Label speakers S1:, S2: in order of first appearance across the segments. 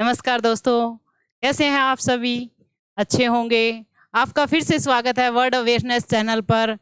S1: नमस्कार दोस्तों, कैसे हैं आप सभी? अच्छे होंगे। आपका फिर से स्वागत है वर्ल्ड अवेयरनेस चैनल पर।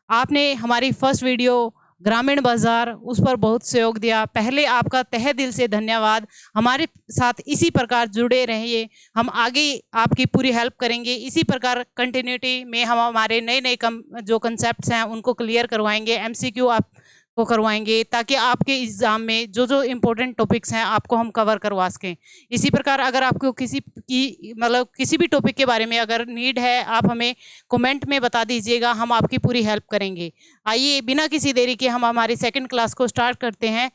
S1: आपने हमारी फर्स्ट वीडियो ग्रामीण बाज़ार उस पर बहुत सहयोग दिया। पहले आपका तहे दिल से धन्यवाद। हमारे साथ इसी प्रकार जुड़े रहिए। हम आगे आपकी पूरी हेल्प करेंगे। इसी प्रकार कंटिन्यूटी में हम हमारे नए-नए जो कॉन्सेप्ट्स हैं उनको क्लियर करवाएँगे। एमसीक्यू आपको करवाएँगे ताकि आपके एग्ज़ाम में जो इम्पोर्टेंट टॉपिक्स हैं आपको हम कवर करवा सकें। इसी प्रकार अगर आपको किसी की मतलब किसी भी टॉपिक के बारे में अगर नीड है, आप हमें कमेंट में बता दीजिएगा, हम आपकी पूरी हेल्प करेंगे। आइए बिना किसी देरी के हम हमारी सेकंड क्लास को स्टार्ट करते हैं।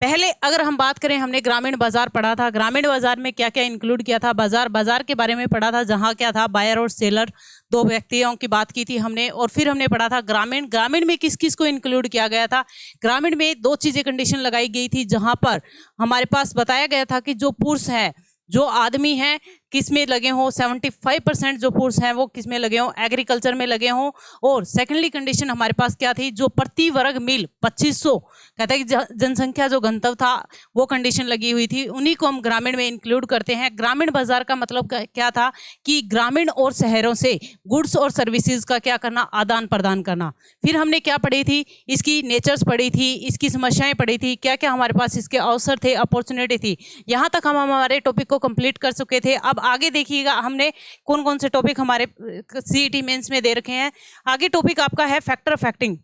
S1: पहले अगर हम बात करें, हमने ग्रामीण बाजार पढ़ा था। ग्रामीण बाजार में क्या क्या इंक्लूड किया था? बाजार के बारे में पढ़ा था, जहाँ क्या था, बायर और सेलर दो व्यक्तियों की बात की थी हमने। और फिर हमने पढ़ा था ग्रामीण में किस किस को इंक्लूड किया गया था। ग्रामीण में दो चीज़ें कंडीशन लगाई गई थी, जहाँ पर हमारे पास बताया गया था कि जो पुरुष है, जो आदमी हैं, किस में लगे हों। 75% जो पुरुष हैं वो किस में लगे हों, एग्रीकल्चर में लगे हों। और सेकेंडली कंडीशन हमारे पास क्या थी, जो प्रति वर्ग मील 2500 कहता है कि जनसंख्या जो घनत्व था वो कंडीशन लगी हुई थी, उन्हीं को हम ग्रामीण में इंक्लूड करते हैं। ग्रामीण बाजार का मतलब क्या था कि ग्रामीण और शहरों से गुड्स और सर्विसेज का क्या करना, आदान प्रदान करना। फिर हमने क्या पढ़ी थी, इसकी नेचर्स पढ़ी थी, इसकी समस्याएं पढ़ी थी, क्या क्या हमारे पास इसके अवसर थे, अपॉर्चुनिटी थी। यहाँ तक हम हमारे टॉपिक को कंप्लीट कर चुके थे। अब आगे देखिएगा हमने कौन कौन से टॉपिक हमारे सीईटी मेंस में दे रखे हैं। आगे टॉपिक आपका है फैक्टर अफेक्टिंग।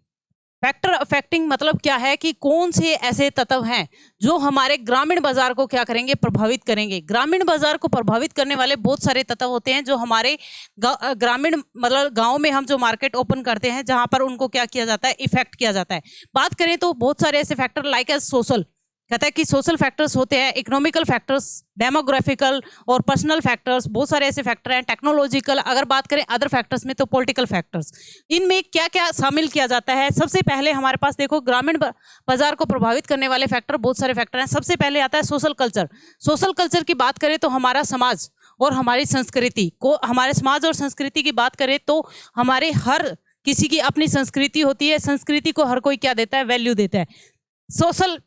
S1: फैक्टर अफेक्टिंग मतलब क्या है कि कौन से ऐसे तत्व हैं जो हमारे ग्रामीण बाजार को क्या करेंगे, प्रभावित करेंगे। ग्रामीण बाजार को प्रभावित करने वाले बहुत सारे तत्व होते हैं जो हमारे ग्रामीण मतलब गांव में हम जो मार्केट ओपन करते हैं, जहां पर उनको क्या किया जाता है, इफेक्ट किया जाता है। बात करें तो बहुत सारे ऐसे फैक्टर लाइक एज सोशल, कहता है कि सोशल फैक्टर्स होते हैं, इकोनॉमिकल फैक्टर्स, डेमोग्राफिकल और पर्सनल फैक्टर्स, बहुत सारे ऐसे फैक्टर हैं। टेक्नोलॉजिकल, अगर बात करें अदर फैक्टर्स में तो पॉलिटिकल फैक्टर्स। इनमें क्या क्या शामिल किया जाता है? सबसे पहले हमारे पास देखो, ग्रामीण बाजार को प्रभावित करने वाले फैक्टर बहुत सारे फैक्टर हैं। सबसे पहले आता है सोशल कल्चर। सोशल कल्चर की बात करें तो हमारा समाज और हमारी संस्कृति को, हमारे समाज और संस्कृति की बात करें तो हमारे हर किसी की अपनी संस्कृति होती है। संस्कृति को हर कोई क्या देता है, वैल्यू देता है। सोशल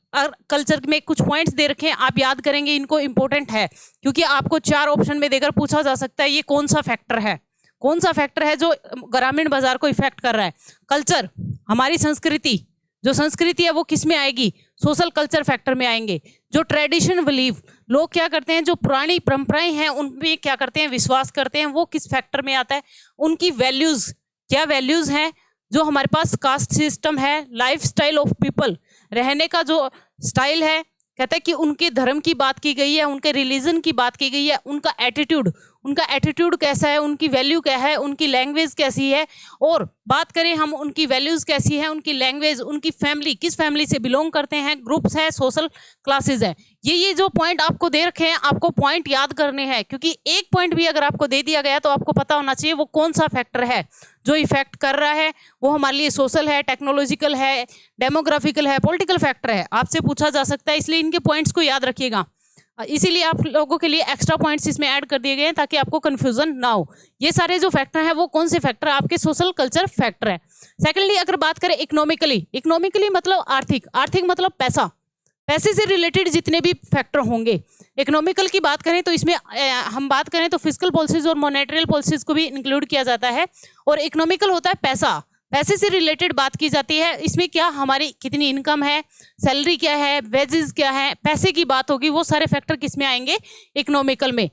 S1: कल्चर में कुछ पॉइंट्स दे रखे हैं, आप याद करेंगे, इनको इंपॉर्टेंट है क्योंकि आपको 4 ऑप्शन में देकर पूछा जा सकता है ये कौन सा फैक्टर है, कौन सा फैक्टर है जो ग्रामीण बाजार को इफेक्ट कर रहा है। कल्चर, हमारी संस्कृति, जो संस्कृति है वो किस में आएगी, सोशल कल्चर फैक्टर में आएंगे। जो ट्रेडिशन बिलीव, लोग क्या करते हैं, जो पुरानी परंपराएं हैं उनमें क्या करते हैं, विश्वास करते हैं, वो किस फैक्टर में आता है। उनकी वैल्यूज, क्या वैल्यूज हैं। जो हमारे पास कास्ट सिस्टम है, लाइफ स्टाइल ऑफ पीपल, रहने का जो स्टाइल है, कहता है कि उनके धर्म की बात की गई है, उनके रिलीजन की बात की गई है, उनका एटीट्यूड कैसा है, उनकी वैल्यू क्या है, उनकी लैंग्वेज कैसी है। और बात करें हम उनकी वैल्यूज कैसी है, उनकी लैंग्वेज, उनकी फैमिली, किस फैमिली से बिलोंग करते हैं, ग्रुप्स है, सोशल क्लासेस है। ये जो पॉइंट आपको दे रखे हैं, आपको पॉइंट याद करने हैं, क्योंकि एक पॉइंट भी अगर आपको दे दिया गया तो आपको पता होना चाहिए वो कौन सा फैक्टर है जो इफेक्ट कर रहा है। वो हमारे लिए सोशल है, टेक्नोलॉजिकल है, डेमोग्राफिकल है, पॉलिटिकल फैक्टर है, आपसे पूछा जा सकता है। इसलिए इनके पॉइंट्स को याद रखिएगा। इसीलिए आप लोगों के लिए एक्स्ट्रा पॉइंट्स इसमें ऐड कर दिए गए हैं ताकि आपको कंफ्यूजन ना हो। ये सारे जो फैक्टर हैं वो कौन से फैक्टर है, आपके सोशल कल्चर फैक्टर है। सेकेंडली अगर बात करें इकोनॉमिकली मतलब आर्थिक मतलब पैसा, पैसे से रिलेटेड जितने भी फैक्टर होंगे। इकोनॉमिकल की बात करें तो इसमें हम बात करें तो फिस्कल पॉलिसीज और मॉनेटरी पॉलिसीज को भी इंक्लूड किया जाता है। और इकोनॉमिकल होता है पैसा, पैसे से रिलेटेड बात की जाती है। इसमें क्या, हमारी कितनी इनकम है, सैलरी क्या है, वेजेस क्या है, पैसे की बात होगी। वो सारे फैक्टर किस में आएंगे, इकोनॉमिकल में।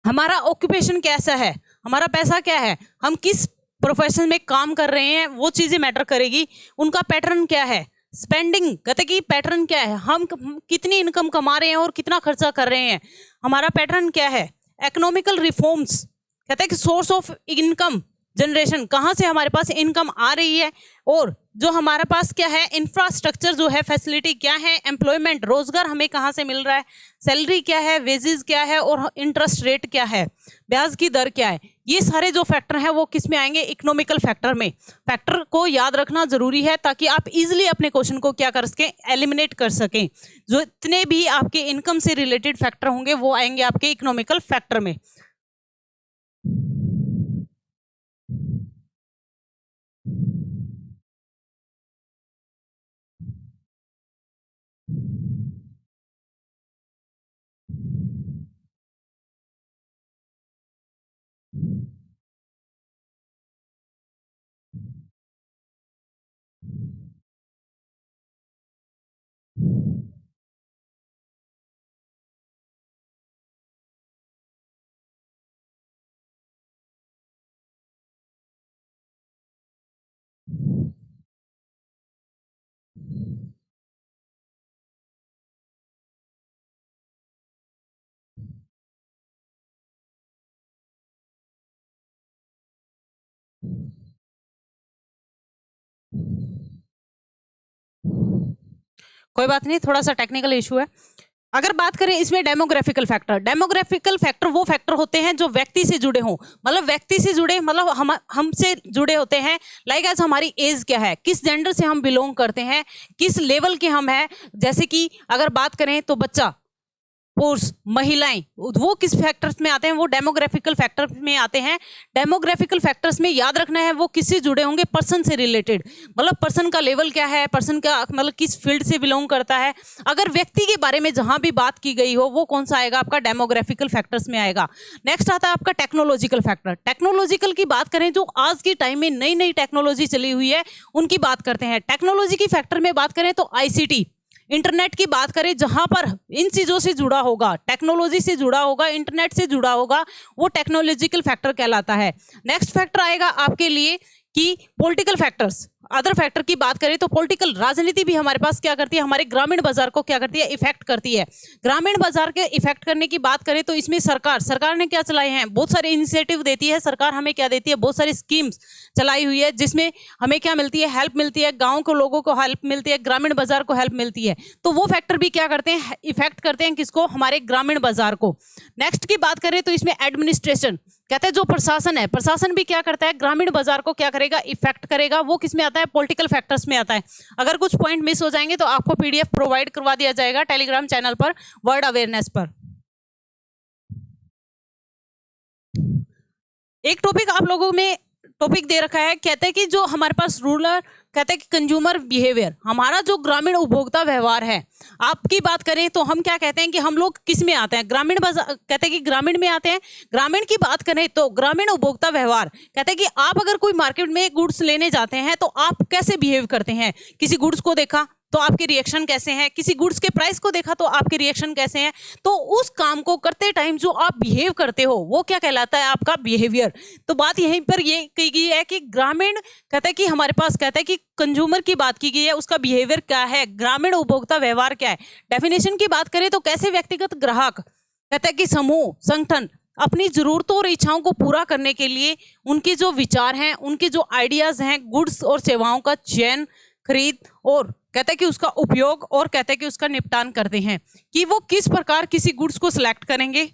S1: हमारा ऑक्यूपेशन कैसा है, हमारा पैसा क्या है, हम किस प्रोफेशन में काम कर रहे हैं, वो चीजें मैटर करेगी। उनका पैटर्न क्या है, स्पेंडिंग, कहते कि पैटर्न क्या है, हम कितनी इनकम कमा रहे हैं और कितना खर्चा कर रहे हैं, हमारा पैटर्न क्या है। इकोनॉमिकल रिफॉर्म्स, कहते हैं कि सोर्स ऑफ इनकम जनरेशन, कहाँ से हमारे पास इनकम आ रही है। और जो हमारे पास क्या है, इंफ्रास्ट्रक्चर जो है, फैसिलिटी क्या है, एम्प्लॉयमेंट, रोजगार हमें कहाँ से मिल रहा है, सैलरी क्या है, वेजेस क्या है, और इंटरेस्ट रेट क्या है, ब्याज की दर क्या है। ये सारे जो फैक्टर हैं वो किस में आएंगे, इकोनॉमिकल फैक्टर में। फैक्टर को याद रखना जरूरी है ताकि आप इजिली अपने क्वेश्चन को क्या कर सकें, एलिमिनेट कर सकें। जो इतने भी आपके इनकम से रिलेटेड फैक्टर होंगे वो आएंगे आपके इकोनॉमिकल फैक्टर में। कोई बात नहीं, थोड़ा सा टेक्निकल इशू है। अगर बात करें इसमें डेमोग्राफिकल फैक्टर वो फैक्टर होते हैं जो व्यक्ति से जुड़े हों, मतलब व्यक्ति से जुड़े, मतलब हमसे जुड़े होते हैं। लाइक एज हमारी एज क्या है, किस जेंडर से हम बिलोंग करते हैं, किस लेवल के हम हैं। जैसे कि अगर बात करें तो बच्चा, पुरुष, महिलाएं, वो किस फैक्टर्स में आते हैं, वो डेमोग्राफिकल फैक्टर में आते हैं। डेमोग्राफिकल फैक्टर्स में याद रखना है वो किससे जुड़े होंगे, पर्सन से रिलेटेड, मतलब पर्सन का लेवल क्या है, पर्सन का मतलब किस फील्ड से बिलोंग करता है। अगर व्यक्ति के बारे में जहां भी बात की गई हो वो कौन सा आएगा, आपका डेमोग्राफिकल फैक्टर्स में आएगा। नेक्स्ट आता है आपका टेक्नोलॉजिकल फैक्टर। टेक्नोलॉजिकल की बात करें, जो आज के टाइम में नई नई टेक्नोलॉजी चली हुई है उनकी बात करते हैं। टेक्नोलॉजी की फैक्टर में बात करें तो ICT, इंटरनेट की बात करें, जहां पर इन चीजों से जुड़ा होगा, टेक्नोलॉजी से जुड़ा होगा, इंटरनेट से जुड़ा होगा, वो टेक्नोलॉजिकल फैक्टर कहलाता है। नेक्स्ट फैक्टर आएगा आपके लिए कि पॉलिटिकल फैक्टर्स। अदर फैक्टर की बात करें तो पॉलिटिकल, राजनीति भी हमारे पास क्या करती है, हमारे ग्रामीण बाजार को क्या करती है, इफेक्ट करती है। ग्रामीण बाजार के इफेक्ट करने की बात करें तो इसमें सरकार ने क्या चलाए हैं, बहुत सारे इनिशिएटिव देती है सरकार, हमें क्या देती है, बहुत सारी स्कीम्स चलाई हुई है, जिसमें हमें क्या मिलती है, हेल्प मिलती है, गाँव के लोगों को हेल्प मिलती है, ग्रामीण बाजार को हेल्प मिलती है। तो वो फैक्टर भी क्या करते हैं, इफेक्ट करते हैं किसको, हमारे ग्रामीण बाजार को। नेक्स्ट की बात करें तो इसमें एडमिनिस्ट्रेशन, कहते हैं जो प्रशासन है, प्रशासन भी क्या करता है, ग्रामीण बाजार को क्या करेगा, इफेक्ट करेगा। वो किस में आता है, पॉलिटिकल फैक्टर्स में आता है। अगर कुछ पॉइंट मिस हो जाएंगे तो आपको PDF प्रोवाइड करवा दिया जाएगा टेलीग्राम चैनल पर, वर्ड अवेयरनेस पर। एक टॉपिक आप लोगों में टॉपिक दे रखा है, कहते हैं कि जो हमारे पास रूरल, कहते हैं कि कंज्यूमर बिहेवियर, हमारा जो ग्रामीण उपभोक्ता व्यवहार है। आपकी बात करें तो हम क्या कहते हैं कि हम लोग किस में आते हैं, ग्रामीण बाजार, कहते हैं कि ग्रामीण में आते हैं। ग्रामीण की बात करें तो ग्रामीण उपभोक्ता व्यवहार, कहते हैं कि आप अगर कोई मार्केट में गुड्स लेने जाते हैं तो आप कैसे बिहेव करते हैं। किसी गुड्स को देखा तो आपके रिएक्शन कैसे हैं, किसी गुड्स के प्राइस को देखा तो आपके रिएक्शन कैसे हैं। तो उस काम को करते टाइम जो आप बिहेव करते हो वो क्या कहलाता है, आपका बिहेवियर। तो बात यहीं पर ये कही गई है कि ग्रामीण, कहते हैं कि हमारे पास, कहते हैं कि कंज्यूमर की बात की गई है, उसका बिहेवियर क्या है, ग्रामीण उपभोक्ता व्यवहार क्या है। डेफिनेशन की बात करें तो कैसे व्यक्तिगत ग्राहक, कहते हैं कि समूह, संगठन अपनी जरूरतों और इच्छाओं को पूरा करने के लिए उनके जो विचार हैं, उनके जो आइडियाज हैं, गुड्स और सेवाओं का चयन, खरीद और कहते हैं कि उसका उपयोग और कहते हैं कि उसका निपटान करते हैं। कि वो किस प्रकार किसी गुड्स को सिलेक्ट करेंगे,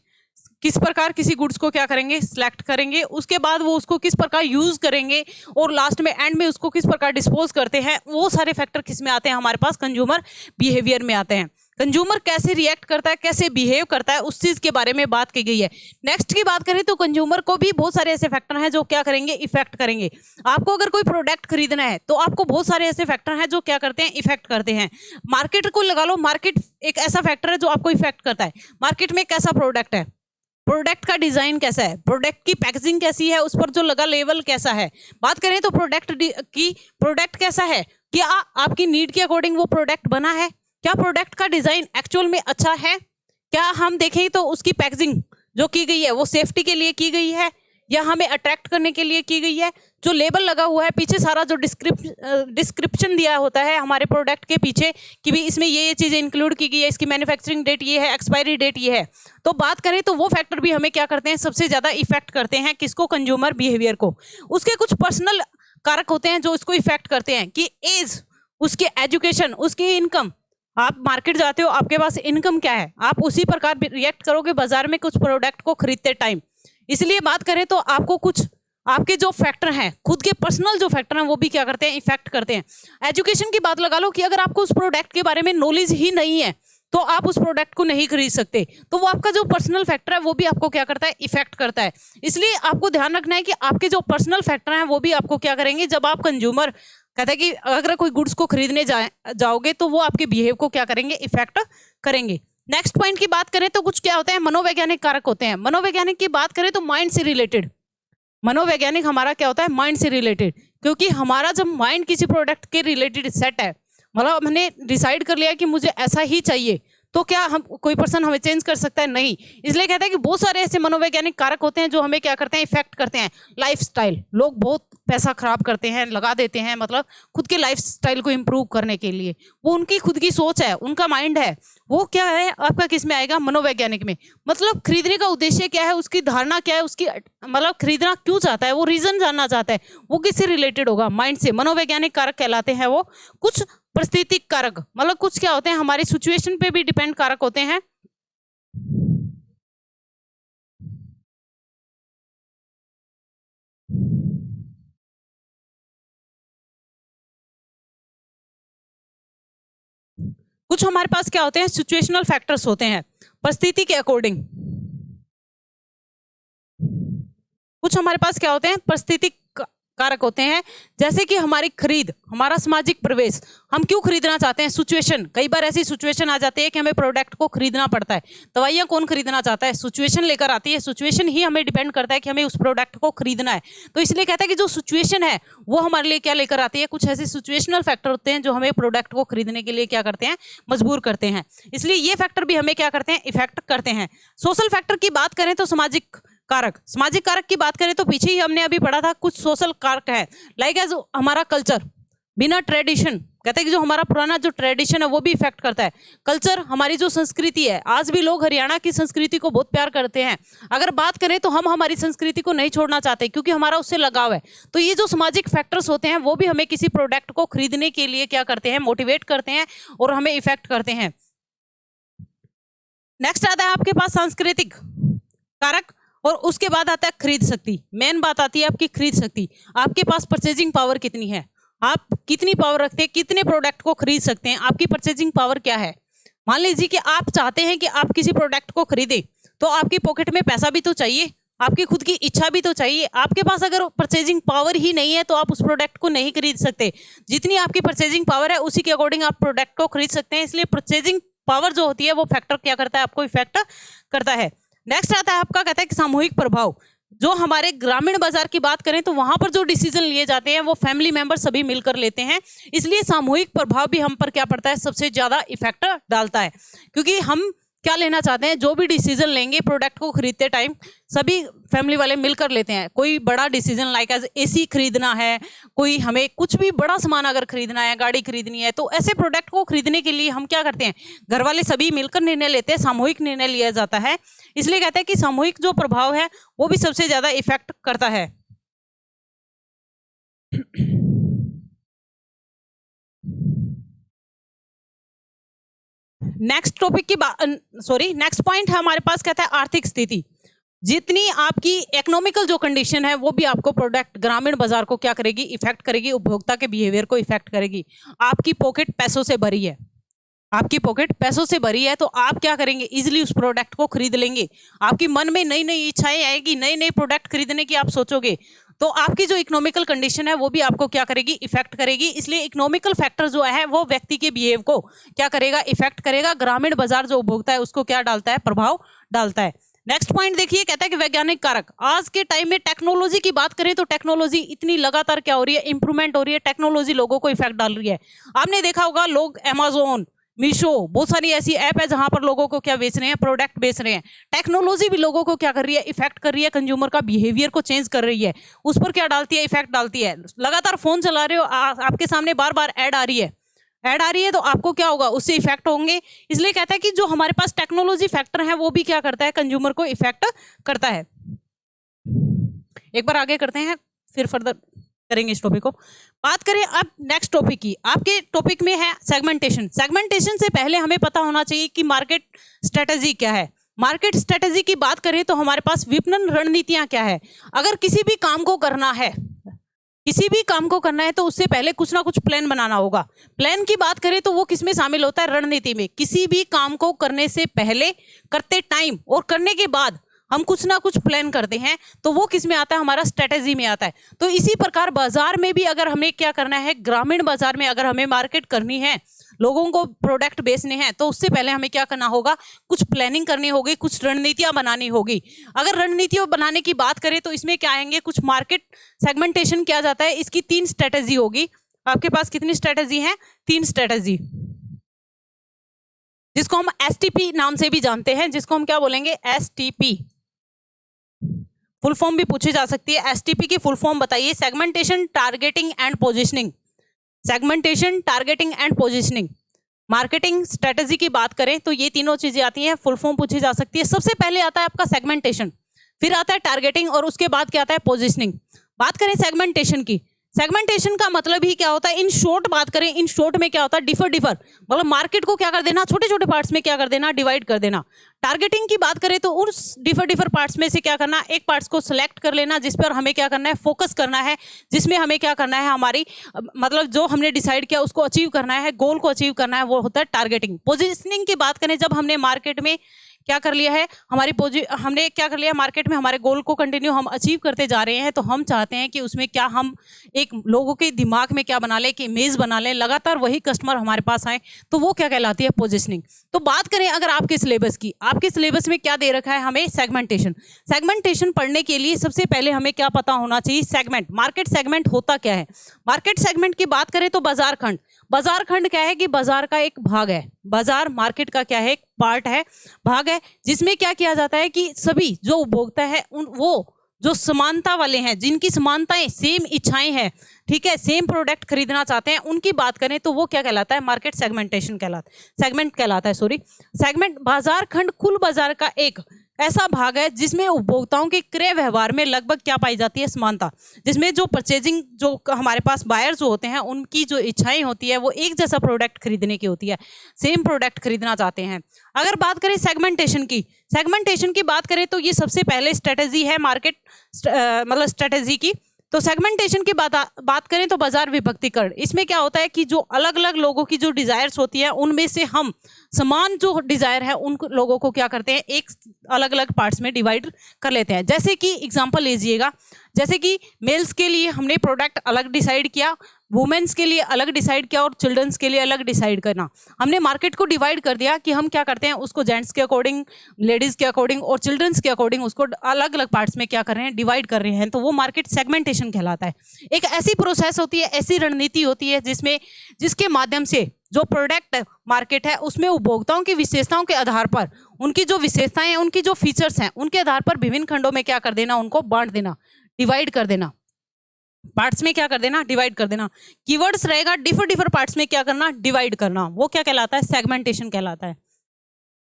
S1: किस प्रकार किसी गुड्स को क्या करेंगे, सिलेक्ट करेंगे, उसके बाद वो उसको किस प्रकार यूज करेंगे और लास्ट में एंड में उसको किस प्रकार डिस्पोज करते हैं। वो सारे फैक्टर किस में आते हैं, हमारे पास कंज्यूमर बिहेवियर में आते हैं। कंज्यूमर कैसे रिएक्ट करता है, कैसे बिहेव करता है, उस चीज के बारे में बात की गई है। नेक्स्ट की बात करें तो कंज्यूमर को भी बहुत सारे ऐसे फैक्टर हैं जो क्या करेंगे, इफेक्ट करेंगे। आपको अगर कोई प्रोडक्ट खरीदना है तो आपको बहुत सारे ऐसे फैक्टर हैं जो क्या करते हैं, इफेक्ट करते हैं। मार्केट को लगा लो, मार्केट एक ऐसा फैक्टर है जो आपको इफेक्ट करता है। मार्केट में कैसा प्रोडक्ट है, प्रोडक्ट का डिजाइन कैसा है, प्रोडक्ट की पैकेजिंग कैसी है, उस पर जो लगा लेवल कैसा है। बात करें तो प्रोडक्ट कैसा है, क्या आपकी नीड के अकॉर्डिंग वो प्रोडक्ट बना है, क्या प्रोडक्ट का डिजाइन एक्चुअल में अच्छा है, क्या हम देखें तो उसकी पैकेजिंग जो की गई है वो सेफ्टी के लिए की गई है या हमें अट्रैक्ट करने के लिए की गई है। जो लेबल लगा हुआ है पीछे, सारा जो डिस्क्रिप्शन दिया होता है हमारे प्रोडक्ट के पीछे कि भी इसमें ये चीज़ें इंक्लूड की गई है, इसकी मैन्युफैक्चरिंग डेट ये है, एक्सपायरी डेट ये है। तो बात करें तो वो फैक्टर भी हमें क्या करते हैं, सबसे ज़्यादा इफेक्ट करते हैं किसको, कंज्यूमर बिहेवियर को। उसके कुछ पर्सनल कारक होते हैं जो इसको इफेक्ट करते हैं कि एज, उसके एजुकेशन, उसकी इनकम। आप मार्केट जाते हो, आपके पास इनकम क्या है, आप उसी प्रकार रिएक्ट करोगे बाजार में कुछ प्रोडक्ट को खरीदते टाइम। इसलिए बात करें तो आपको कुछ आपके जो फैक्टर हैं, खुद के पर्सनल जो फैक्टर हैं वो भी क्या करते हैं, इफेक्ट करते हैं। एजुकेशन की बात लगा लो कि अगर आपको उस प्रोडक्ट के बारे में नॉलेज ही नहीं है तो आप उस प्रोडक्ट को नहीं खरीद सकते। तो वो आपका जो पर्सनल फैक्टर है वो भी आपको क्या करता है, इफेक्ट करता है। इसलिए आपको ध्यान रखना है कि आपके जो पर्सनल फैक्टर हैं वो भी आपको क्या करेंगे, जब आप कंज्यूमर, कहते हैं कि अगर कोई गुड्स को खरीदने जाओगे तो वो आपके बिहेव को क्या करेंगे, इफेक्ट करेंगे। नेक्स्ट पॉइंट की बात करें तो कुछ क्या होता है, मनोवैज्ञानिक कारक होते हैं। मनोवैज्ञानिक की बात करें तो माइंड से रिलेटेड, मनोवैज्ञानिक हमारा क्या होता है, माइंड से रिलेटेड। क्योंकि हमारा जब माइंड किसी प्रोडक्ट के रिलेटेड सेट है, मतलब हमने डिसाइड कर लिया कि मुझे ऐसा ही चाहिए, तो क्या हम कोई पर्सन हमें चेंज कर सकता है, नहीं। इसलिए कहते हैं कि बहुत सारे ऐसे मनोवैज्ञानिक कारक होते हैं जो हमें क्या करते हैं, इफेक्ट करते हैं। लाइफस्टाइल, लोग बहुत पैसा खराब करते हैं, लगा देते हैं, मतलब खुद के लाइफस्टाइल को इम्प्रूव करने के लिए। वो उनकी खुद की सोच है, उनका माइंड है, वो क्या है आपका किस में आएगा, मनोवैज्ञानिक में। मतलब खरीदने का उद्देश्य क्या है, उसकी धारणा क्या है, उसकी मतलब खरीदना क्यों चाहता है, वो रीजन जानना चाहता है, वो किससे रिलेटेड होगा, माइंड से। मनोवैज्ञानिक कारक कहलाते हैं वो। कुछ परिस्थितिक कारक मतलब कुछ क्या होते हैं, हमारी सिचुएशन पे भी डिपेंड कारक होते हैं। कुछ हमारे पास क्या होते हैं, सिचुएशनल फैक्टर्स होते हैं परिस्थिति के अकॉर्डिंग। कुछ हमारे पास क्या होते हैं, परिस्थिति कारक होते हैं, जैसे कि हमारी खरीद, हमारा सामाजिक प्रवेश, हम क्यों खरीदना चाहते हैं, सिचुएशन। कई बार ऐसी सिचुएशन आ जाती है कि हमें प्रोडक्ट को खरीदना पड़ता है। दवाइयाँ कौन खरीदना चाहता है, सिचुएशन लेकर आती है, सिचुएशन ही हमें डिपेंड करता है कि हमें उस प्रोडक्ट को खरीदना है। तो इसलिए कहता है कि जो सिचुएशन है वो हमारे लिए क्या लेकर आती है, कुछ ऐसे सिचुएशनल फैक्टर होते हैं जो हमें प्रोडक्ट को खरीदने के लिए क्या करते हैं, मजबूर करते हैं। इसलिए ये फैक्टर भी हमें क्या करते हैं, इफेक्ट करते हैं। सोशल फैक्टर की बात करें तो सामाजिक कारक, सामाजिक कारक की बात करें तो पीछे ही हमने अभी पढ़ा था कुछ सोशल कारक है, लाइक एज हमारा कल्चर, बिना ट्रेडिशन, कहते हैं कि जो हमारा पुराना जो ट्रेडिशन है वो भी इफेक्ट करता है। कल्चर, हमारी जो संस्कृति है, आज भी लोग हरियाणा की संस्कृति को बहुत प्यार करते हैं। अगर बात करें तो हम हमारी संस्कृति को नहीं छोड़ना चाहते क्योंकि हमारा उससे लगाव है। तो ये जो सामाजिक फैक्टर्स होते हैं वो भी हमें किसी प्रोडक्ट को खरीदने के लिए क्या करते हैं, मोटिवेट करते हैं और हमें इफेक्ट करते हैं। नेक्स्ट आता है आपके पास सांस्कृतिक कारक और उसके बाद आता है खरीद शक्ति। मेन बात आती है आपकी खरीद शक्ति, आपके पास परचेजिंग पावर कितनी है, आप कितनी पावर रखते हैं, कितने प्रोडक्ट को खरीद सकते हैं, आपकी परचेजिंग पावर क्या है। मान लीजिए कि आप चाहते हैं कि आप किसी प्रोडक्ट को खरीदें तो आपकी पॉकेट में पैसा भी तो चाहिए, आपकी खुद की इच्छा भी तो चाहिए। आपके पास अगर परचेजिंग पावर ही नहीं है तो आप उस प्रोडक्ट को नहीं खरीद सकते। जितनी आपकी परचेजिंग पावर है उसी के अकॉर्डिंग आप प्रोडक्ट को खरीद सकते हैं। इसलिए परचेजिंग पावर जो होती है वो फैक्टर क्या करता है, आपको इफेक्ट करता है। नेक्स्ट आता है आपका, कहता है कि सामूहिक प्रभाव। जो हमारे ग्रामीण बाजार की बात करें तो वहां पर जो डिसीजन लिए जाते हैं वो फैमिली मेंबर सभी मिलकर लेते हैं। इसलिए सामूहिक प्रभाव भी हम पर क्या पड़ता है, सबसे ज्यादा इफेक्ट डालता है। क्योंकि हम क्या लेना चाहते हैं, जो भी डिसीजन लेंगे प्रोडक्ट को खरीदते टाइम सभी फैमिली वाले मिलकर लेते हैं। कोई बड़ा डिसीजन लाइक एज एसी खरीदना है, कोई हमें कुछ भी बड़ा सामान अगर खरीदना है, गाड़ी खरीदनी है, तो ऐसे प्रोडक्ट को खरीदने के लिए हम क्या करते हैं, घर वाले सभी मिलकर निर्णय लेते हैं, सामूहिक निर्णय लिया जाता है। इसलिए कहते हैं कि सामूहिक जो प्रभाव है वो भी सबसे ज्यादा इफेक्ट करता है। नेक्स्ट टॉपिक की नेक्स्ट पॉइंट है हमारे पास, कहता है आर्थिक स्थिति। जितनी आपकी इकोनॉमिकल जो कंडीशन है वो भी आपको प्रोडक्ट ग्रामीण बाजार को क्या करेगी, इफेक्ट करेगी, उपभोक्ता के बिहेवियर को इफेक्ट करेगी। आपकी पॉकेट पैसों से भरी है, आपकी पॉकेट पैसों से भरी है तो आप क्या करेंगे, इजीली उस प्रोडक्ट को खरीद लेंगे। आपकी मन में नई नई इच्छाएं आएगी, नए नए प्रोडक्ट खरीदने की आप सोचोगे, तो आपकी जो इकोनॉमिकल कंडीशन है वो भी आपको क्या करेगी, इफेक्ट करेगी। इसलिए इकोनॉमिकल फैक्टर जो है वो व्यक्ति के बिहेव को क्या करेगा, इफेक्ट करेगा। ग्रामीण बाजार जो उपभोक्ता है उसको क्या डालता है, प्रभाव डालता है। नेक्स्ट पॉइंट देखिए, कहता है कि वैज्ञानिक कारक। आज के टाइम में टेक्नोलॉजी की बात करें तो टेक्नोलॉजी इतनी लगातार क्या हो रही है, इंप्रूवमेंट हो रही है। टेक्नोलॉजी लोगों को इफेक्ट डाल रही है। आपने देखा होगा लोग अमेज़न, मीशो, बहुत सारी ऐसी ऐप है जहां पर लोगों को क्या बेच रहे हैं, प्रोडक्ट बेच रहे हैं। टेक्नोलॉजी भी लोगों को क्या कर रही है, इफेक्ट कर रही है, कंज्यूमर का बिहेवियर को चेंज कर रही है, उस पर क्या डालती है, इफेक्ट डालती है। लगातार फोन चला रहे हो, आपके सामने बार बार ऐड आ रही है, तो आपको क्या होगा, उससे इफेक्ट होंगे। इसलिए कहता है कि जो हमारे पास टेक्नोलॉजी फैक्टर है वो भी क्या करता है, कंज्यूमर को इफेक्ट करता है। एक बार आगे करते हैं फिर फर्दर करेंगे इस टॉपिक को। बात करें अब नेक्स्ट टॉपिक की, आपके टॉपिक में है सेगमेंटेशन। सेगमेंटेशन से पहले हमें पता होना चाहिए कि मार्केट स्ट्रेटजी क्या है। मार्केट स्ट्रेटजी की बात करें तो हमारे पास विपणन रणनीतियां क्या है। अगर किसी भी काम को करना है तो उससे पहले कुछ ना कुछ प्लान बनाना होगा। प्लान की बात करें तो वो किस में शामिल होता है, रणनीति में। किसी भी काम को करने से पहले, करते टाइम और करने के बाद हम कुछ ना कुछ प्लान करते हैं, तो वो किस में आता है, हमारा स्ट्रेटेजी में आता है। तो इसी प्रकार बाजार में भी अगर हमें क्या करना है, ग्रामीण बाजार में अगर हमें मार्केट करनी है, लोगों को प्रोडक्ट बेचने हैं, तो उससे पहले हमें क्या करना होगा, कुछ प्लानिंग करनी होगी, कुछ रणनीतियां बनानी होगी। अगर रणनीतियां बनाने की बात करें तो इसमें क्या आएंगे, कुछ मार्केट सेगमेंटेशन किया जाता है, इसकी 3 स्ट्रेटेजी होगी। आपके पास कितनी स्ट्रेटेजी है, 3 स्ट्रेटेजी, जिसको हम STP नाम से भी जानते हैं, जिसको हम क्या बोलेंगे, STP। फुल फॉर्म भी पूछी जा सकती है। STP की फुल फॉर्म बताइए, segmentation, targeting and positioning. Segmentation, targeting and positioning. Marketing strategy की बात करें तो ये तीनों चीजें आती हैं, फुल फॉर्म पूछी जा सकती है। सबसे पहले आता है आपका सेगमेंटेशन, फिर आता है टारगेटिंग और उसके बाद क्या आता है, पोजीशनिंग। बात करें सेगमेंटेशन की, सेगमेंटेशन का मतलब ही क्या होता है, इन शॉर्ट बात करें, इन शॉर्ट में क्या होता है, डिफर मतलब मार्केट को क्या कर देना, छोटे छोटे पार्ट्स में क्या कर देना, डिवाइड कर देना। टारगेटिंग की बात करें तो उस डिफर पार्ट्स में से क्या करना, एक पार्ट्स को सिलेक्ट कर लेना जिस पर हमें क्या करना है, फोकस करना है, जिसमें हमें क्या करना है, हमारी मतलब जो हमने डिसाइड किया उसको अचीव करना है, गोल को अचीव करना है, वो होता है टारगेटिंग। पोजिशनिंग की बात करें, जब हमने मार्केट में क्या कर लिया है, हमने क्या कर लिया, मार्केट में हमारे गोल को कंटिन्यू हम अचीव करते जा रहे हैं, तो हम चाहते हैं कि उसमें क्या हम एक लोगों के दिमाग में क्या बना लें, कि इमेज बना लें, लगातार वही कस्टमर हमारे पास आए, तो वो क्या कहलाती है, पोजिशनिंग। तो बात करें अगर आपके सिलेबस की, आपके सिलेबस में क्या दे रखा है हमें, सेगमेंटेशन। सेगमेंटेशन पढ़ने के लिए सबसे पहले हमें क्या पता होना चाहिए, सेगमेंट, मार्केट सेगमेंट होता क्या है। मार्केट सेगमेंट की बात करें तो बाजार खंड, बाजार खंड क्या है कि बाजार का एक भाग है, बाजार मार्केट का क्या है, एक पार्ट है, भाग है, जिसमें क्या किया जाता है कि सभी जो उपभोक्ता है वो जो समानता वाले हैं, जिनकी समानताएं, सेम इच्छाएं हैं, ठीक है, सेम प्रोडक्ट खरीदना चाहते हैं, उनकी बात करें तो वो क्या कहलाता है, मार्केट सेगमेंटेशन कहलाता है, सेगमेंट कहलाता है, सॉरी। सेगमेंट बाजार खंड कुल बाजार का एक ऐसा भाग है जिसमें उपभोक्ताओं के क्रय व्यवहार में लगभग क्या पाई जाती है, समानता, जिसमें जो परचेजिंग, जो हमारे पास बायर जो होते हैं, उनकी जो इच्छाएं होती है वो एक जैसा प्रोडक्ट खरीदने की होती है, सेम प्रोडक्ट खरीदना चाहते हैं। अगर बात करें सेगमेंटेशन की, सेगमेंटेशन की बात करें तो ये सबसे पहले स्ट्रेटेजी है मार्केट मतलब स्ट्रेटेजी की। तो सेगमेंटेशन की बात करें तो बाजार विभक्तिकरण, इसमें क्या होता है कि जो अलग अलग लोगों की जो डिजायर्स होती है, उनमें से हम समान जो डिजायर है उन लोगों को क्या करते हैं, एक अलग अलग पार्ट्स में डिवाइड कर लेते हैं। जैसे कि एग्जांपल लीजिएगा, जैसे कि मेल्स के लिए हमने प्रोडक्ट अलग डिसाइड किया, वुमेन्स के लिए अलग डिसाइड किया और चिल्ड्रंस के लिए अलग डिसाइड करना। हमने मार्केट को डिवाइड कर दिया कि हम क्या करते हैं, उसको जेंट्स के अकॉर्डिंग, लेडीज के अकॉर्डिंग और चिल्ड्रंस के अकॉर्डिंग उसको अलग अलग पार्ट्स में क्या कर रहे हैं, डिवाइड कर रहे हैं, तो वो मार्केट सेगमेंटेशन कहलाता है। एक ऐसी प्रोसेस होती है, ऐसी रणनीति होती है जिसके माध्यम से जो प्रोडक्ट मार्केट है उसमें उपभोक्ताओं की विशेषताओं के आधार पर, उनकी जो विशेषताएं हैं, उनकी जो फीचर्स हैं, उनके आधार पर विभिन्न खंडों में क्या कर देना, उनको बांट देना, डिवाइड कर देना, पार्ट्स में क्या कर देना, डिवाइड कर देना। कीवर्ड्स रहेगा डिफर पार्ट्स में क्या करना, डिवाइड करना, वो क्या कहलाता है, सेगमेंटेशन कहलाता है।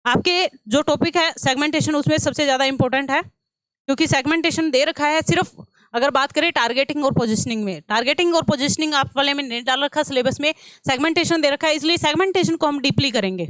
S1: आपके जो टॉपिक है सेगमेंटेशन, उसमें सबसे ज्यादा इंपॉर्टेंट है, क्योंकि सेगमेंटेशन दे रखा है सिर्फ अगर बात करें टारगेटिंग और पोजिशनिंग में, टारगेटिंग और पोजिशनिंग आप वाले में नहीं डाल रखा सिलेबस में, सेगमेंटेशन दे रखा है, इसलिए सेगमेंटेशन को हम डीपली करेंगे।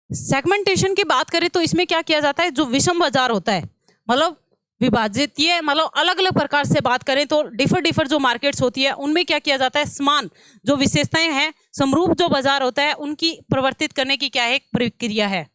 S1: सेगमेंटेशन की बात करें तो इसमें क्या किया जाता है, जो विषम बाजार होता है, मतलब विभाजित, ये मतलब अलग अलग प्रकार से बात करें तो डिफर जो मार्केट्स होती है, उनमें क्या किया जाता है, समान जो विशेषताएं हैं, समरूप जो बाजार होता है, उनकी परिवर्तित करने की क्या है, एक प्रक्रिया है।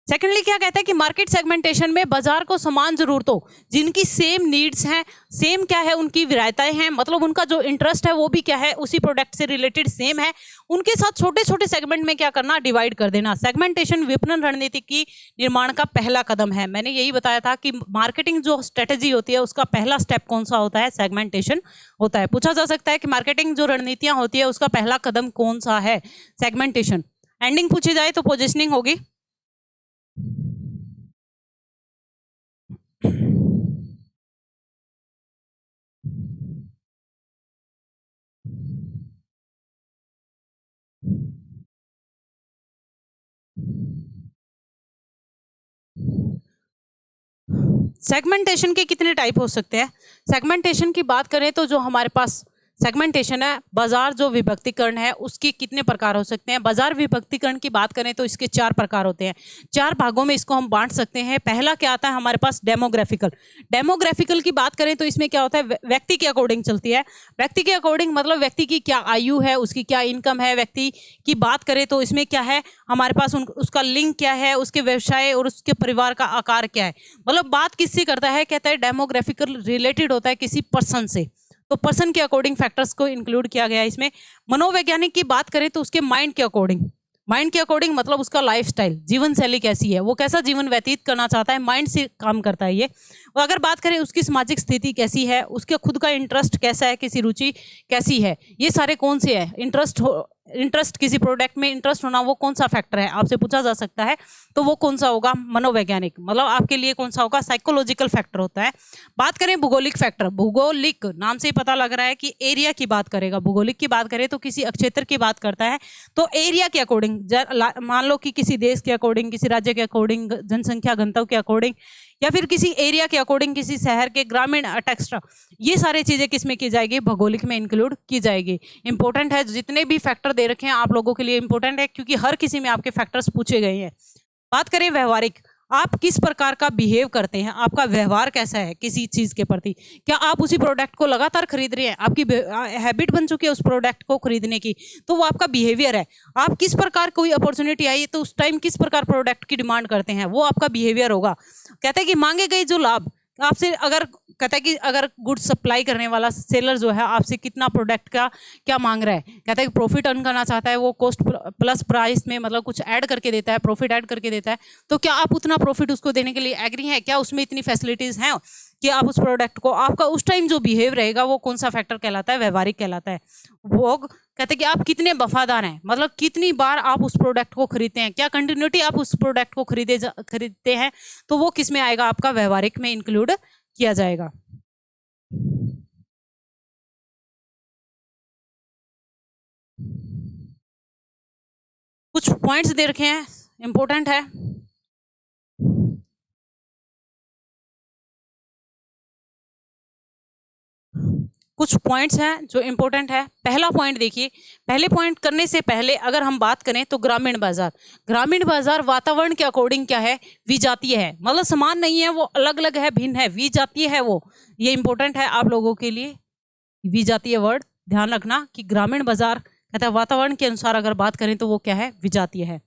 S1: सेकेंडली क्या कहता है कि मार्केट सेगमेंटेशन में बाजार को समान जरूरतों, जिनकी सेम नीड्स हैं, सेम क्या है, उनकी विरायताएं हैं, मतलब उनका जो इंटरेस्ट है वो भी क्या है, उसी प्रोडक्ट से रिलेटेड सेम है, उनके साथ छोटे छोटे सेगमेंट में क्या करना, डिवाइड कर देना। सेगमेंटेशन विपणन रणनीति की निर्माण का पहला कदम है। मैंने यही बताया था कि मार्केटिंग जो स्ट्रेटेजी होती है उसका पहला स्टेप कौन सा होता है, सेगमेंटेशन होता है। पूछा जा सकता है कि मार्केटिंग जो रणनीतियां होती है उसका पहला कदम कौन सा है, सेगमेंटेशन। एंडिंग पूछी जाए तो पोजिशनिंग होगी। सेगमेंटेशन के कितने टाइप हो सकते हैं। सेगमेंटेशन की बात करें तो जो हमारे पास सेगमेंटेशन है, बाजार जो विभक्तिकरण है, उसके कितने प्रकार हो सकते हैं। बाजार विभक्तिकरण की बात करें तो इसके 4 प्रकार होते हैं, 4 भागों में इसको हम बांट सकते हैं। पहला क्या आता है हमारे पास, डेमोग्राफिकल। डेमोग्राफिकल की बात करें तो इसमें क्या होता है, व्यक्ति के अकॉर्डिंग चलती है। व्यक्ति के अकॉर्डिंग मतलब व्यक्ति की क्या आयु है, उसकी क्या इनकम है। व्यक्ति की बात करें तो इसमें क्या है हमारे पास, उसका लिंग क्या है, उसके व्यवसाय और उसके परिवार का आकार क्या है, मतलब बात किससे करता है, कहता है डेमोग्राफिकल रिलेटेड होता है किसी पर्सन से, तो पर्सन के अकॉर्डिंग फैक्टर्स को इंक्लूड किया गया है इसमें। मनोवैज्ञानिक की बात करें तो उसके माइंड के अकॉर्डिंग, माइंड के अकॉर्डिंग मतलब उसका लाइफस्टाइल, जीवन शैली कैसी है, वो कैसा जीवन व्यतीत करना चाहता है, माइंड से काम करता है ये। और अगर बात करें उसकी सामाजिक स्थिति कैसी है, उसके खुद का इंटरेस्ट कैसा है, किसी रुचि कैसी है, ये सारे कौन से हैं। इंटरेस्ट किसी प्रोडक्ट में इंटरेस्ट होना वो कौन सा फैक्टर है, आपसे पूछा जा सकता है, तो वो कौन सा होगा, मनोवैज्ञानिक, मतलब आपके लिए कौन सा होगा, साइकोलॉजिकल फैक्टर होता है। बात करें भूगोलिक फैक्टर, भूगोलिक नाम से ही पता लग रहा है कि एरिया की बात करेगा। भूगोलिक की बात करें तो किसी क्षेत्र की बात करता है, तो एरिया के अकॉर्डिंग, मान लो कि किसी देश के अकॉर्डिंग, किसी राज्य के अकॉर्डिंग, जनसंख्या घनत्व के अकॉर्डिंग, या फिर किसी एरिया के अकॉर्डिंग, किसी शहर के ग्रामीण टेक्सटा, ये सारी चीजें किसमें की जाएगी, भौगोलिक में इंक्लूड की जाएगी। इंपॉर्टेंट है, जितने भी फैक्टर दे रखे हैं आप लोगों के लिए इंपॉर्टेंट है, क्योंकि हर किसी में आपके फैक्टर्स पूछे गए हैं। बात करें व्यवहारिक, आप किस प्रकार का बिहेव करते हैं, आपका व्यवहार कैसा है किसी चीज के प्रति, क्या आप उसी प्रोडक्ट को लगातार खरीद रहे हैं, आपकी हैबिट बन चुकी है उस प्रोडक्ट को खरीदने की, तो वो आपका बिहेवियर है। आप किस प्रकार कोई अपॉर्चुनिटी आई तो उस टाइम किस प्रकार प्रोडक्ट की डिमांड करते हैं, वो आपका बिहेवियर होगा। कहते हैं कि मांगे गए जो लाभ आपसे, अगर कहता है कि अगर गुड्स सप्लाई करने वाला सेलर जो है आपसे कितना प्रोडक्ट का क्या मांग रहा है, कहता है कि प्रॉफिट अर्न करना चाहता है, वो कॉस्ट प्लस प्राइस में मतलब कुछ ऐड करके देता है, प्रॉफिट ऐड करके देता है, तो क्या आप उतना प्रॉफिट उसको देने के लिए एग्री हैं, क्या उसमें इतनी फैसिलिटीज हैं कि आप उस प्रोडक्ट को, आपका उस टाइम जो बिहेव रहेगा वो कौन सा फैक्टर कहलाता है, व्यवहारिक कहलाता है। वो कहते हैं कि आप कितने वफादार हैं, मतलब कितनी बार आप उस प्रोडक्ट को खरीदते हैं, क्या कंटिन्यूटी आप उस प्रोडक्ट को खरीदते हैं, तो वो किस में आएगा, आपका व्यवहारिक में इंक्लूड किया जाएगा। कुछ पॉइंट्स दे रखे हैं, इंपॉर्टेंट है। कुछ पॉइंट्स हैं जो इंपॉर्टेंट है। पहला पॉइंट देखिए, पहले पॉइंट करने से पहले अगर हम बात करें तो ग्रामीण बाजार वातावरण के अकॉर्डिंग क्या है, विजातीय है, मतलब समान नहीं है, वो अलग अलग है, भिन्न है, विजातीय है वो। ये इंपॉर्टेंट है आप लोगों के लिए, विजातीय वर्ड ध्यान रखना कि ग्रामीण बाजार कहता है वातावरण के अनुसार अगर बात करें तो वो क्या है, विजातीय है।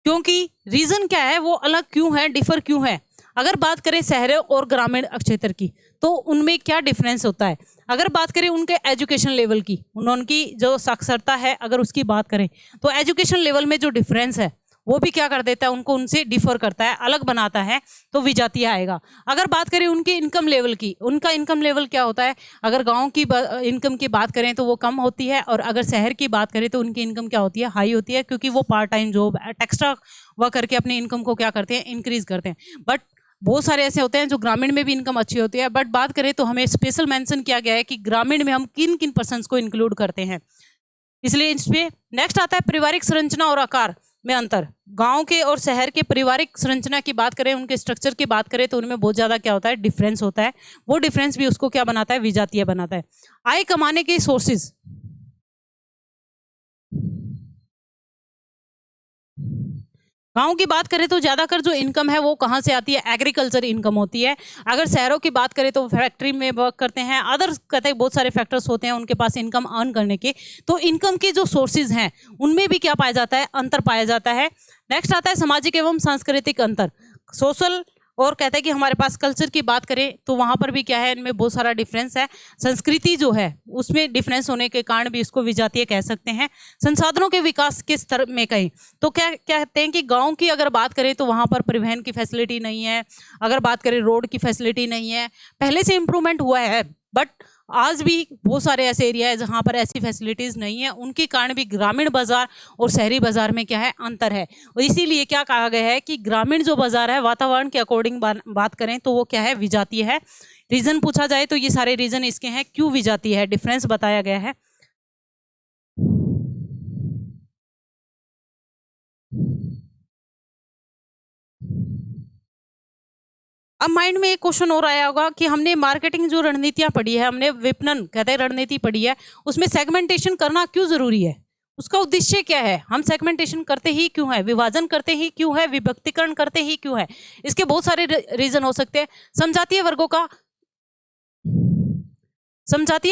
S1: क्योंकि रीजन क्या है, वो अलग क्यों है, डिफर क्यों है। अगर बात करें शहरों और ग्रामीण क्षेत्र की तो उनमें क्या डिफरेंस होता है। अगर बात करें उनके एजुकेशन लेवल की, उनकी जो साक्षरता है अगर उसकी बात करें तो एजुकेशन लेवल में जो डिफरेंस है वो भी क्या कर देता है, उनको उनसे डिफर करता है, अलग बनाता है, तो विजातीय आएगा। अगर बात करें उनके इनकम लेवल की, उनका इनकम लेवल क्या होता है, अगर गांव की इनकम की बात करें तो वो कम होती है, और अगर शहर की बात करें तो उनकी इनकम क्या होती है, हाई होती है, क्योंकि वो part time job extra work करके अपनी इनकम को क्या करते हैं, इंक्रीज करते हैं। बट बहुत सारे ऐसे होते हैं जो ग्रामीण में भी इनकम अच्छी होती है, बट बात करें तो हमें स्पेशल मेंशन किया गया है कि ग्रामीण में हम किन किन पर्सन्स को इंक्लूड करते हैं, इसलिए इस पे नेक्स्ट आता है पारिवारिक संरचना और आकार में अंतर। गांव के और शहर के पारिवारिक संरचना की बात करें, उनके स्ट्रक्चर की बात करें तो उनमें बहुत ज़्यादा क्या होता है, डिफरेंस होता है। वो डिफरेंस भी उसको क्या बनाता है, विजातीय बनाता है। आय कमाने के सोर्सेज, गांव की बात करें तो ज्यादातर जो इनकम है वो कहाँ से आती है, एग्रीकल्चर इनकम होती है। अगर शहरों की बात करें तो फैक्ट्री में वर्क करते हैं, अदर कहते हैं बहुत सारे फैक्टर्स होते हैं उनके पास इनकम अर्न करने के, तो इनकम के जो सोर्सेज हैं उनमें भी क्या पाया जाता है, अंतर पाया जाता है। नेक्स्ट आता है सामाजिक एवं सांस्कृतिक अंतर, सोशल, और कहते हैं कि हमारे पास कल्चर की बात करें तो वहाँ पर भी क्या है, इनमें बहुत सारा डिफरेंस है। संस्कृति जो है उसमें डिफरेंस होने के कारण भी इसको विजातीय कह सकते हैं। संसाधनों के विकास के स्तर में कहीं तो क्या कहते हैं कि गांव की अगर बात करें तो वहाँ पर परिवहन की फैसिलिटी नहीं है, अगर बात करें रोड की फैसिलिटी नहीं है, पहले से इम्प्रूवमेंट हुआ है बट आज भी बहुत सारे ऐसे एरिया है जहाँ पर ऐसी फैसिलिटीज़ नहीं है, उनके कारण भी ग्रामीण बाजार और शहरी बाजार में क्या है, अंतर है। और इसीलिए क्या कहा गया है कि ग्रामीण जो बाजार है वातावरण के अकॉर्डिंग बात करें तो वो क्या है, विजातीय है। रीज़न पूछा जाए तो ये सारे रीज़न इसके हैं क्यों विजातीय है, डिफरेंस बताया गया है। अब माइंड में एक क्वेश्चन और आया होगा कि हमने मार्केटिंग जो रणनीतियां पढ़ी है, हमने विपणन कहते हैं रणनीति पढ़ी है, उसमें सेगमेंटेशन करना क्यों जरूरी है, उसका उद्देश्य क्या है, हम सेगमेंटेशन करते ही क्यों है, विभाजन करते ही क्यों है, विभक्तिकरण करते ही क्यों है। इसके बहुत सारे रीजन हो सकते हैं। समजातीय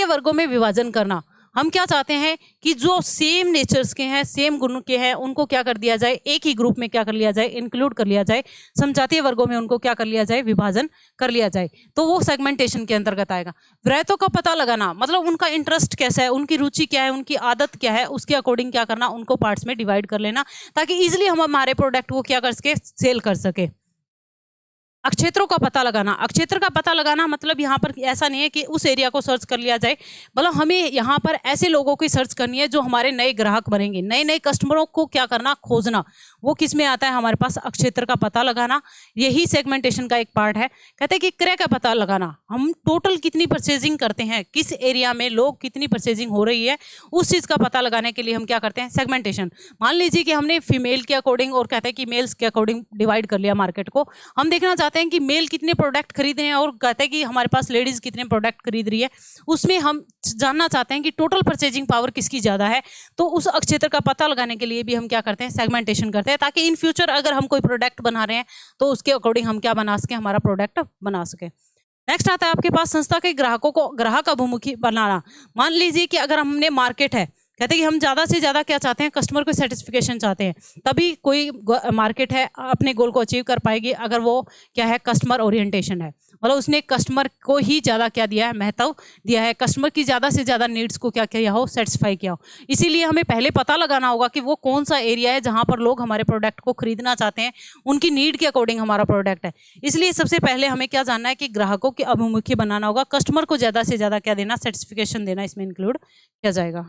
S1: वर्गों में विभाजन करना, हम क्या चाहते हैं कि जो सेम नेचर्स के हैं, सेम गुण के हैं, उनको क्या कर दिया जाए, एक ही ग्रुप में क्या कर लिया जाए, इंक्लूड कर लिया जाए। समजातीय वर्गों में उनको क्या कर लिया जाए, विभाजन कर लिया जाए, तो वो सेगमेंटेशन के अंतर्गत आएगा। वैरायतों का पता लगाना, मतलब उनका इंटरेस्ट कैसा है, उनकी रुचि क्या है, उनकी आदत क्या है, उसके अकॉर्डिंग क्या करना, उनको पार्ट्स में डिवाइड कर लेना ताकि ईजिली हम हमारे प्रोडक्ट को क्या कर सके, सेल कर सके। अक्षेत्रों का पता लगाना, अक्षेत्र का पता लगाना मतलब यहाँ पर ऐसा नहीं है कि उस एरिया को सर्च कर लिया जाए, मतलब हमें यहाँ पर ऐसे लोगों की सर्च करनी है जो हमारे नए ग्राहक बनेंगे, नए नए कस्टमरों को क्या करना, खोजना। वो किस में आता है हमारे पास, अक्षेत्र का पता लगाना। यही सेगमेंटेशन का एक पार्ट है। कहते हैं कि क्रय का पता लगाना, हम टोटल कितनी परचेजिंग करते हैं, किस एरिया में लोग कितनी परचेजिंग हो रही है, उस चीज़ का पता लगाने के लिए हम क्या करते हैं, सेगमेंटेशन। मान लीजिए कि हमने फीमेल के अकॉर्डिंग और कहते हैं कि मेल्स के अकॉर्डिंग डिवाइड कर लिया मार्केट को। हम देखना चाहते हैं कि मेल कितने प्रोडक्ट खरीद रहे हैं और कहते हैं कि हमारे पास लेडीज कितने प्रोडक्ट खरीद रही है। उसमें हम जानना चाहते हैं कि टोटल परचेजिंग पावर किसकी ज़्यादा है। तो उस अक्षेत्र का पता लगाने के लिए भी हम क्या करते हैं, सेगमेंटेशन करते हैं, ताकि इन फ्यूचर अगर हम कोई प्रोडक्ट बना रहे हैं तो उसके अकॉर्डिंग हम क्या बना सकें, हमारा प्रोडक्ट बना सके। नेक्स्ट आता है आपके पास संस्था के ग्राहकों को ग्राहक अभिमुखी बनाना। मान लीजिए कि अगर हमने मार्केट है, कहते हैं कि हम ज़्यादा से ज़्यादा क्या चाहते हैं, कस्टमर को सेटिस्फिकेशन चाहते हैं, तभी कोई मार्केट है अपने गोल को अचीव कर पाएगी अगर वो क्या है, कस्टमर ओरिएंटेशन है, मतलब उसने कस्टमर को ही ज़्यादा क्या दिया है, महत्व दिया है, कस्टमर की ज़्यादा से ज़्यादा नीड्स को क्या किया हो, सेटिस्फाई किया हो। इसीलिए हमें पहले पता लगाना होगा कि वो कौन सा एरिया है जहाँ पर लोग हमारे प्रोडक्ट को खरीदना चाहते हैं, उनकी नीड के अकॉर्डिंग हमारा प्रोडक्ट है। इसलिए सबसे पहले हमें क्या जानना है कि ग्राहकों के अभिमुखी बनाना होगा, कस्टमर को ज़्यादा से ज़्यादा क्या देना, सेटिस्फिकेशन देना इसमें इंक्लूड किया जाएगा।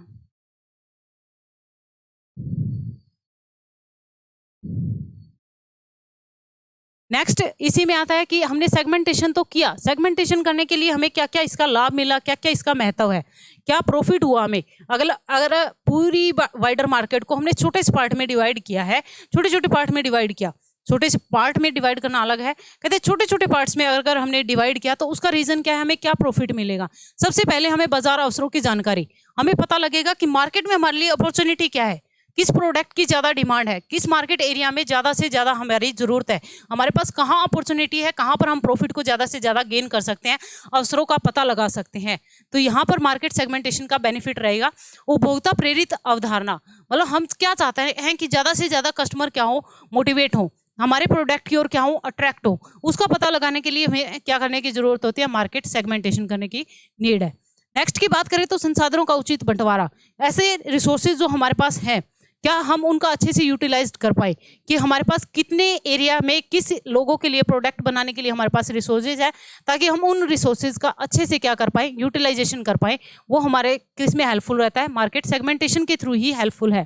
S1: नेक्स्ट इसी में आता है कि हमने सेगमेंटेशन तो किया, सेगमेंटेशन करने के लिए हमें क्या क्या इसका लाभ मिला, क्या क्या इसका महत्व है, क्या प्रॉफिट हुआ हमें। अगर पूरी वाइडर मार्केट को हमने छोटे से पार्ट में डिवाइड किया है, छोटे छोटे पार्ट में डिवाइड किया, छोटे से पार्ट में डिवाइड करना अलग है, कहते हैं छोटे छोटे पार्ट्स में अगर हमने डिवाइड किया तो उसका रीजन क्या है, हमें क्या प्रॉफिट मिलेगा। सबसे पहले हमें बाजार अवसरों की जानकारी, हमें पता लगेगा कि मार्केट में हमारे लिए अपॉर्चुनिटी क्या है, किस प्रोडक्ट की ज़्यादा डिमांड है, किस मार्केट एरिया में ज़्यादा से ज़्यादा हमारी ज़रूरत है, हमारे पास कहाँ अपॉर्चुनिटी है, कहाँ पर हम प्रॉफिट को ज़्यादा से ज़्यादा गेन कर सकते हैं, अवसरों का पता लगा सकते हैं। तो यहाँ पर मार्केट सेगमेंटेशन का बेनिफिट रहेगा। उपभोक्ता प्रेरित अवधारणा, मतलब हम क्या चाहते हैं कि ज़्यादा से ज़्यादा कस्टमर क्या हो, मोटिवेट हो, हमारे प्रोडक्ट की ओर क्या हो, अट्रैक्ट हो। उसका पता लगाने के लिए हमें क्या करने की ज़रूरत होती है, मार्केट सेगमेंटेशन करने की नीड है। नेक्स्ट की बात करें तो संसाधनों का उचित बंटवारा, ऐसे रिसोर्सेज जो हमारे पास हैं क्या हम उनका अच्छे से यूटिलाइज कर पाए, कि हमारे पास कितने एरिया में किस लोगों के लिए प्रोडक्ट बनाने के लिए हमारे पास रिसोर्सेज है, ताकि हम उन रिसोर्सेज का अच्छे से क्या कर पाए, यूटिलाइजेशन कर पाए। वो हमारे किस में हेल्पफुल रहता है, मार्केट सेगमेंटेशन के थ्रू ही हेल्पफुल है।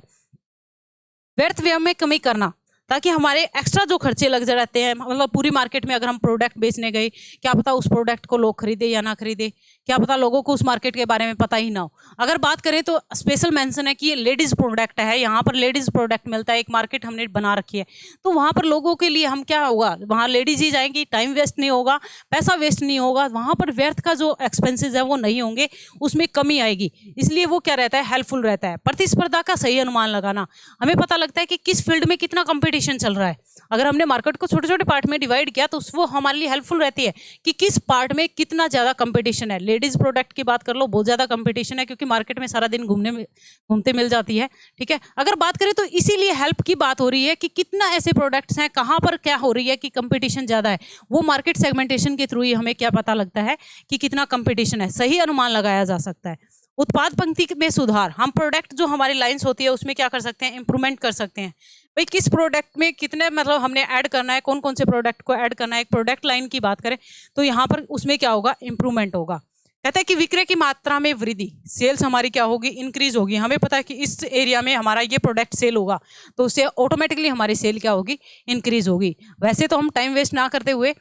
S1: व्यर्थ व्यय में कमी करना, ताकि हमारे एक्स्ट्रा जो खर्चे लग जाते हैं, मतलब पूरी मार्केट में अगर हम प्रोडक्ट बेचने गए, क्या पता उस प्रोडक्ट को लोग खरीदे या ना खरीदे, क्या पता लोगों को उस मार्केट के बारे में पता ही ना हो। अगर बात करें तो स्पेशल मेंशन है कि ये लेडीज़ प्रोडक्ट है, यहाँ पर लेडीज़ प्रोडक्ट मिलता है, एक मार्केट हमने बना रखी है, तो वहाँ पर लोगों के लिए हम क्या होगा, वहाँ लेडीज़ ही जाएंगी, टाइम वेस्ट नहीं होगा, पैसा वेस्ट नहीं होगा, वहाँ पर व्यर्थ का जो एक्सपेंसेस है वो नहीं होंगे, उसमें कमी आएगी। इसलिए वो क्या रहता है, हेल्पफुल रहता है। प्रतिस्पर्धा का सही अनुमान लगाना, हमें पता लगता है कि किस फील्ड में कितना कंपटीशन चल रहा है। अगर हमने मार्केट को छोटे छोटे पार्ट में डिवाइड किया तो वो हमारे लिए हेल्पफुल रहती है कि किस पार्ट में कितना ज़्यादा कंपटीशन है। लेडीज़ प्रोडक्ट की बात कर लो, बहुत ज़्यादा कंपटीशन है, क्योंकि मार्केट में सारा दिन घूमते मिल जाती है, ठीक है। अगर बात करें तो इसीलिए हेल्प की बात हो रही है कि कितना ऐसे प्रोडक्ट्स हैं, कहाँ पर क्या हो रही है कि कंपटीशन ज़्यादा है, वो मार्केट सेगमेंटेशन के थ्रू ही हमें क्या पता लगता है कि कितना कंपटीशन है, सही अनुमान लगाया जा सकता है। उत्पाद पंक्ति में सुधार, हम प्रोडक्ट जो हमारी लाइंस होती है उसमें क्या कर सकते हैं, इंप्रूवमेंट कर सकते हैं। भाई किस प्रोडक्ट में कितने मतलब हमने ऐड करना है, कौन कौन से प्रोडक्ट को ऐड करना है, एक प्रोडक्ट लाइन की बात करें तो यहाँ पर उसमें क्या होगा, इंप्रूवमेंट होगा। कहते हैं कि विक्रय की मात्रा में वृद्धि, सेल्स हमारी क्या होगी, इंक्रीज होगी। हमें पता है कि इस एरिया में हमारा ये प्रोडक्ट सेल होगा, तो उससे ऑटोमेटिकली हमारी सेल क्या होगी, इंक्रीज होगी। वैसे तो हम टाइम वेस्ट ना करते हुए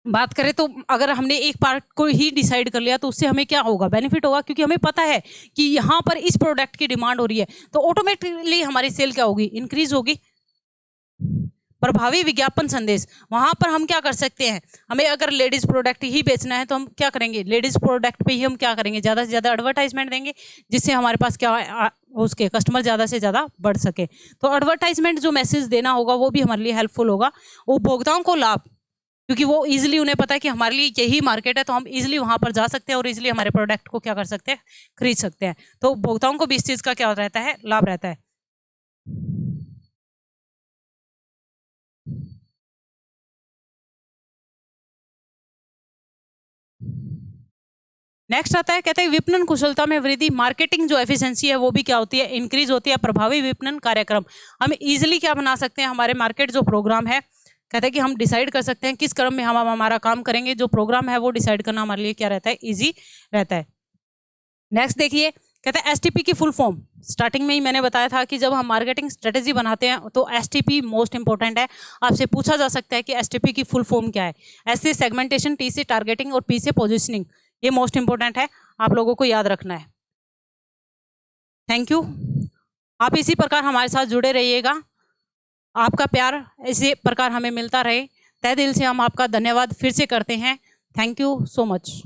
S1: बात करें तो अगर हमने एक पार्ट को ही डिसाइड कर लिया तो उससे हमें क्या होगा, बेनिफिट होगा, क्योंकि हमें पता है कि यहाँ पर इस प्रोडक्ट की डिमांड हो रही है, तो ऑटोमेटिकली हमारी सेल क्या होगी, इंक्रीज होगी। प्रभावी विज्ञापन संदेश, वहाँ पर हम क्या कर सकते हैं, हमें अगर लेडीज़ प्रोडक्ट ही बेचना है तो हम क्या करेंगे, लेडीज़ प्रोडक्ट पे ही हम क्या करेंगे, ज़्यादा से ज़्यादा एडवर्टाइजमेंट देंगे, जिससे हमारे पास क्या उसके कस्टमर ज़्यादा से ज़्यादा बढ़ सके। तो एडवर्टाइजमेंट जो मैसेज देना होगा वो भी हमारे लिए हेल्पफुल होगा। उपभोक्ताओं को लाभ, क्योंकि वो इजीली उन्हें पता है कि हमारे लिए यही मार्केट है, तो हम इजीली वहाँ पर जा सकते हैं और इजीली हमारे प्रोडक्ट को क्या कर सकते हैं, खरीद सकते हैं। तो उपभोक्ताओं को भी इस चीज़ का क्या रहता है, लाभ रहता है। नेक्स्ट आता है, कहते हैं विपणन कुशलता में वृद्धि, मार्केटिंग जो एफिशिएंसी है वो भी क्या होती है, इंक्रीज होती है। प्रभावी विपणन कार्यक्रम, हम इजीली क्या बना सकते हैं, हमारे मार्केट जो प्रोग्राम है कहते हैं कि हम डिसाइड कर सकते हैं किस क्रम में हम हमारा काम करेंगे। जो प्रोग्राम है वो डिसाइड करना हमारे लिए क्या रहता है, ईजी रहता है। नेक्स्ट देखिए, कहते हैं एसटीपी की फुल फॉर्म। स्टार्टिंग में ही मैंने बताया था कि जब हम मार्केटिंग स्ट्रेटेजी बनाते हैं तो एसटीपी मोस्ट इंपॉर्टेंट है। आपसे पूछा जा सकता है कि एसटीपी की फुल फॉर्म क्या है। एस से सेगमेंटेशन, टी से टारगेटिंग और पी से पोजिशनिंग। ये मोस्ट इंपॉर्टेंट है, आप लोगों को याद रखना है। Thank you. आप इसी प्रकार हमारे साथ जुड़े रहिएगा। आपका प्यार इसी प्रकार हमें मिलता रहे। तहे दिल से हम आपका धन्यवाद फिर से करते हैं। Thank you so much.